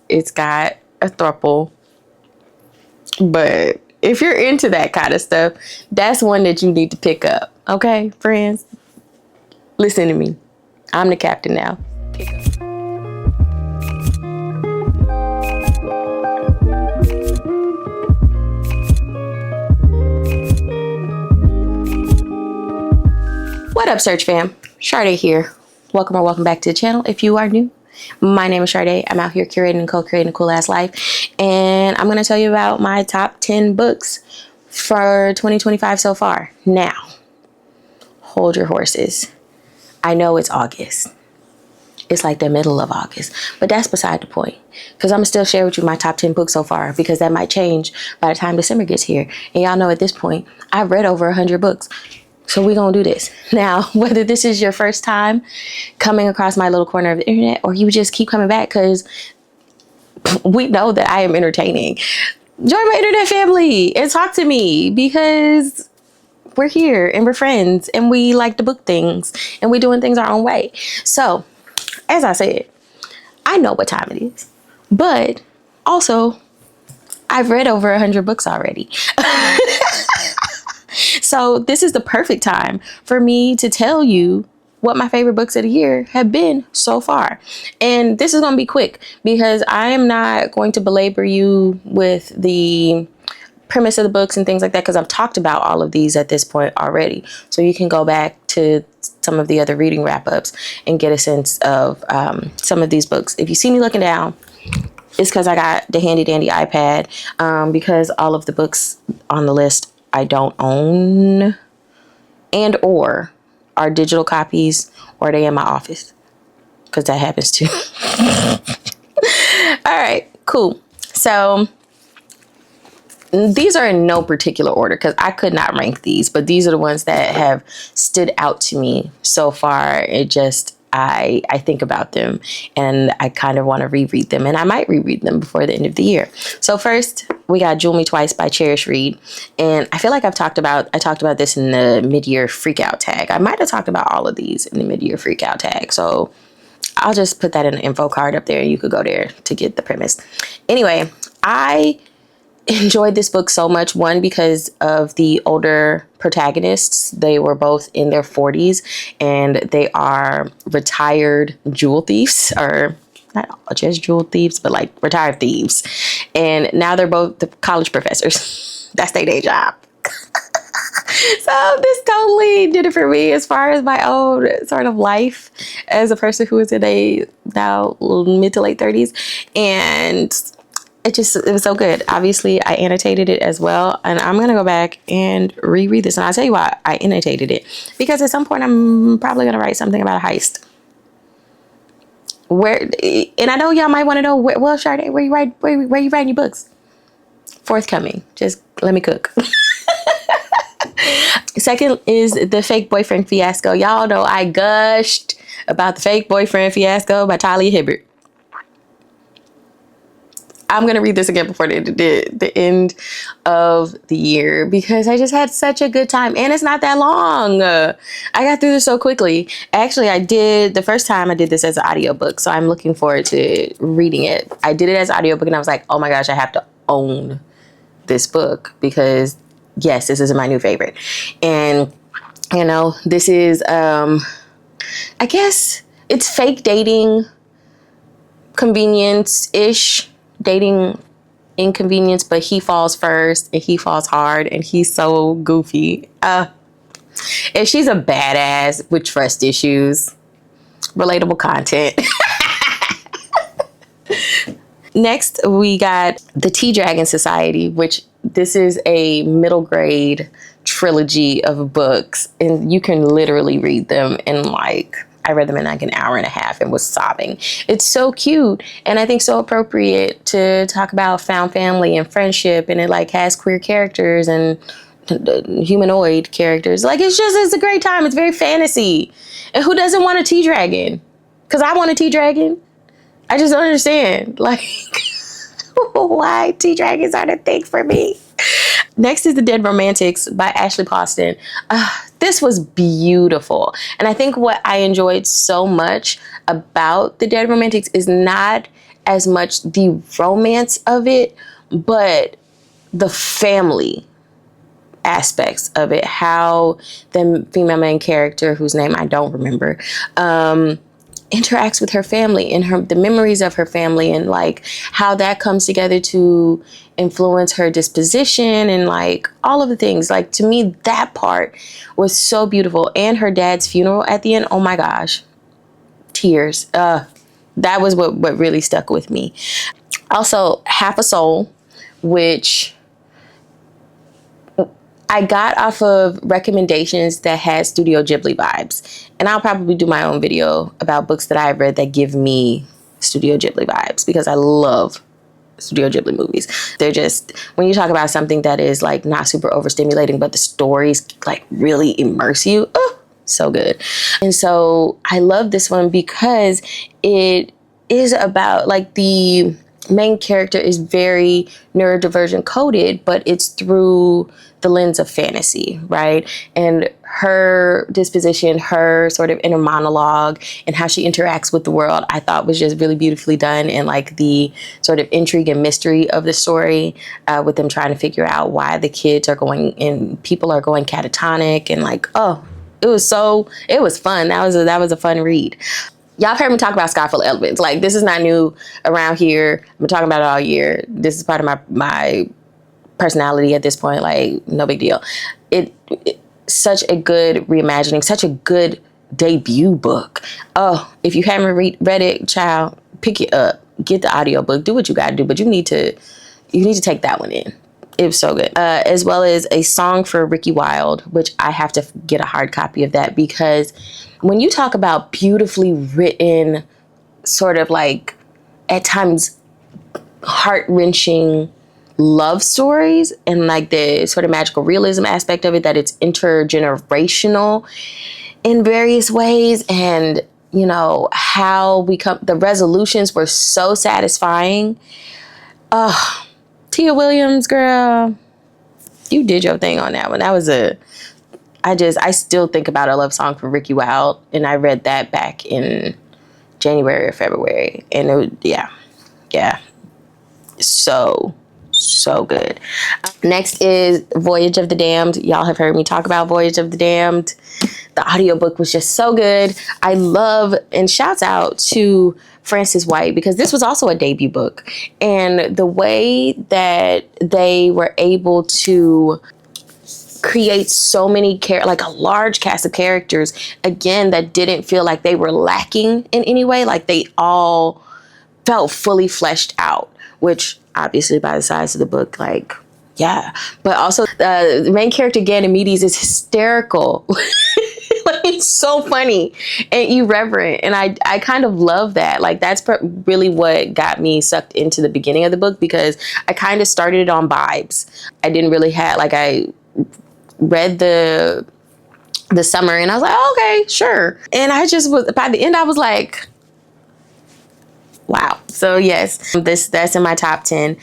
It's got a throuple. But if you're into that kind of stuff, that's one that you need to pick up. Okay, friends? Listen to me. I'm the captain now. Pick up. What up, Search fam? Sade here. Welcome or welcome back to the channel. If you are new, my name is Sade. I'm out here curating and co-creating a cool ass life. And I'm going to tell you about my top 10 books for 2025 so far. Now, hold your horses. I know it's August. It's like the middle of August, but that's beside the point, because I'm gonna still share with you my top 10 books so far, because that might change by the time December gets here. And y'all know at this point, I've read over 100 books. So we're going to do this. Now, whether this is your first time coming across my little corner of the internet, or you just keep coming back because we know that I am entertaining, join my internet family and talk to me, because we're here and we're friends and we like to book things and we're doing things our own way. So, as I said, I know what time it is, but also I've read over 100 books already. So this is the perfect time for me to tell you what my favorite books of the year have been so far. And this is going to be quick, because I am not going to belabor you with the premise of the books and things like that, because I've talked about all of these at this point already. So you can go back to some of the other reading wrap-ups and get a sense of some of these books. If you see me looking down, it's because I got the handy dandy iPad, because all of the books on the list I don't own and or are digital copies, or they in my office, because that happens too. All right, cool. So these are in no particular order, because I could not rank these, but these are the ones that have stood out to me so far. It just, I think about them and I kind of want to reread them, and I might reread them before the end of the year. So first, we got Jewel Me Twice by Cherish Reid. And I feel like I talked about this in the mid-year freakout tag. I might have talked about all of these in the mid-year freakout tag. So I'll just put that in the info card up there and you could go there to get the premise. Anyway, I enjoyed this book so much. One, because of the older protagonists. They were both in their 40s and they are retired jewel thieves, or not just jewel thieves, but like retired thieves. And now they're both the college professors. That's their day job. So this totally did it for me as far as my own sort of life as a person who is in a now mid to late 30s. And it was so good. Obviously, I annotated it as well, and I'm going to go back and reread this. And I'll tell you why I annotated it, because at some point I'm probably going to write something about a heist. And I know y'all might want to know, well, Sade, where you writing your books? Forthcoming. Just let me cook. Second is The Fake Boyfriend Fiasco. Y'all know I gushed about The Fake Boyfriend Fiasco by Talia Hibbert. I'm going to read this again before the end of the year, because I just had such a good time, and it's not that long. I got through this so quickly. Actually, the first time I did this as an audiobook, so I'm looking forward to reading it. I did it as an audiobook and I was like, oh my gosh, I have to own this book, because yes, this is my new favorite. And you know, this is, I guess it's fake dating, convenience-ish. Dating inconvenience, but he falls first and he falls hard and he's so goofy. And she's a badass with trust issues. Relatable content. Next, we got The Tea Dragon Society, which this is a middle grade trilogy of books, and you can literally read them in I read them in like an hour and a half and was sobbing. It's so cute, and I think so appropriate to talk about found family and friendship, and it like has queer characters and humanoid characters. Like it's a great time. It's very fantasy. And who doesn't want a tea dragon? Because I want a tea dragon. I just don't understand. Like why tea dragons aren't a thing for me. Next is The Dead Romantics by Ashley Posten. This was beautiful. And I think what I enjoyed so much about The Dead Romantics is not as much the romance of it, but the family aspects of it, how the female main character, whose name I don't remember, interacts with her family and the memories of her family, and like how that comes together to influence her disposition and like all of the things. Like, to me, that part was so beautiful. And her dad's funeral at the end, oh my gosh, tears. That was what really stuck with me. Also, Half a Soul, which I got off of recommendations that had Studio Ghibli vibes. And I'll probably do my own video about books that I've read that give me Studio Ghibli vibes, because I love Studio Ghibli movies. They're just, when you talk about something that is like not super overstimulating, but the stories like really immerse you, oh, so good. And so I love this one because it is about, like, the main character is very neurodivergent coded, but it's through the lens of fantasy, right? And her disposition, her sort of inner monologue, and how she interacts with the world, I thought was just really beautifully done. And like the sort of intrigue and mystery of the story, with them trying to figure out why the kids are going and people are going catatonic, and like, oh, it was fun. That was a fun read. Y'all have heard me talk about Sky Full of Elements. Like, this is not new around here. I've been talking about it all year. This is part of my personality at this point. Like, no big deal. It such a good reimagining, such a good debut book. Oh, if you haven't read it, child, pick it up. Get the audiobook. Do what you got to do, but you need to take that one in. It was so good. As well as A Song for Ricki Wilde, which I have to get a hard copy of that, because when you talk about beautifully written, sort of like at times heart-wrenching love stories, and like the sort of magical realism aspect of it, that it's intergenerational in various ways, and you know how the resolutions were so satisfying. Tia Williams, girl, you did your thing on that one. That was I still think about A Love Song for Ricki Wilde, and I read that back in January or February, and yeah, so good. Next is Voyage of the Damned. Y'all have heard me talk about Voyage of the Damned. The audiobook was just so good. I love, and shouts out to Frances White, because this was also a debut book, and the way that they were able to create so many like a large cast of characters, again, that didn't feel like they were lacking in any way. Like, they all felt fully fleshed out, which obviously by the size of the book, like, yeah. But also the main character, Ganymedes, is hysterical. Like, it's so funny and irreverent, and I kind of love that. Like, that's really what got me sucked into the beginning of the book, because I kind of started it on vibes. I didn't really have, like, I read the summary and I was like, oh, okay, sure. And I just was, by the end, I was like, wow. So yes, that's in my top 10.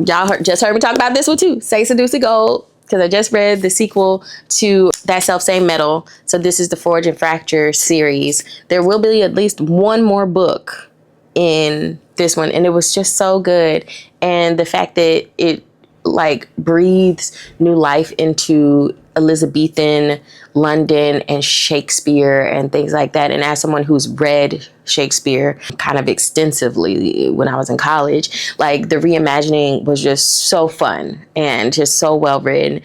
Y'all just heard me talk about this one too. Say Seducing Gold, because I just read the sequel to that self-same metal. So this is the Forge and Fracture series. There will be at least one more book in this one, and it was just so good. And the fact that it like breathes new life into Elizabethan London and Shakespeare and things like that. And as someone who's read Shakespeare kind of extensively when I was in college, like, the reimagining was just so fun and just so well written.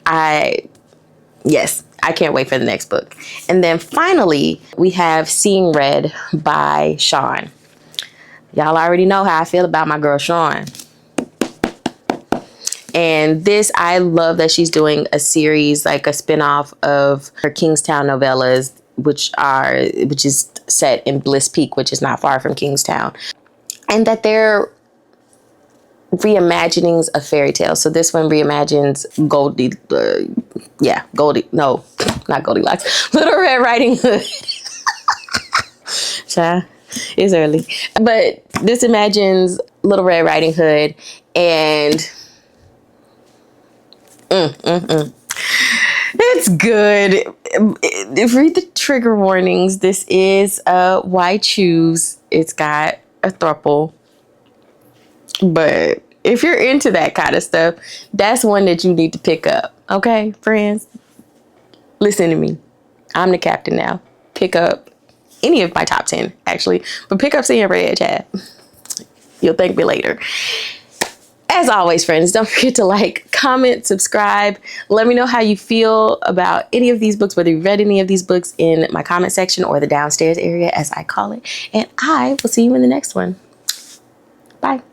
I can't wait for the next book. And then finally, we have Seeing Red by Shon. Y'all already know how I feel about my girl Shon. And this, I love that she's doing a series, like a spinoff of her Kingstown novellas, which is set in Bliss Peak, which is not far from Kingstown, and that they're reimaginings of fairy tales. So this one reimagines not Goldilocks, Little Red Riding Hood. Child, it's early, but this imagines Little Red Riding Hood, and it's good. Read the trigger warnings. This is Why Choose. It's got a throuple. But if you're into that kind of stuff, that's one that you need to pick up. Okay, friends? Listen to me. I'm the captain now. Pick up any of my top 10, actually. But pick up Seeing Red, chat. You'll thank me later. As always, friends, don't forget to like, comment, subscribe. Let me know how you feel about any of these books, whether you've read any of these books, in my comment section or the downstairs area, as I call it. And I will see you in the next one. Bye.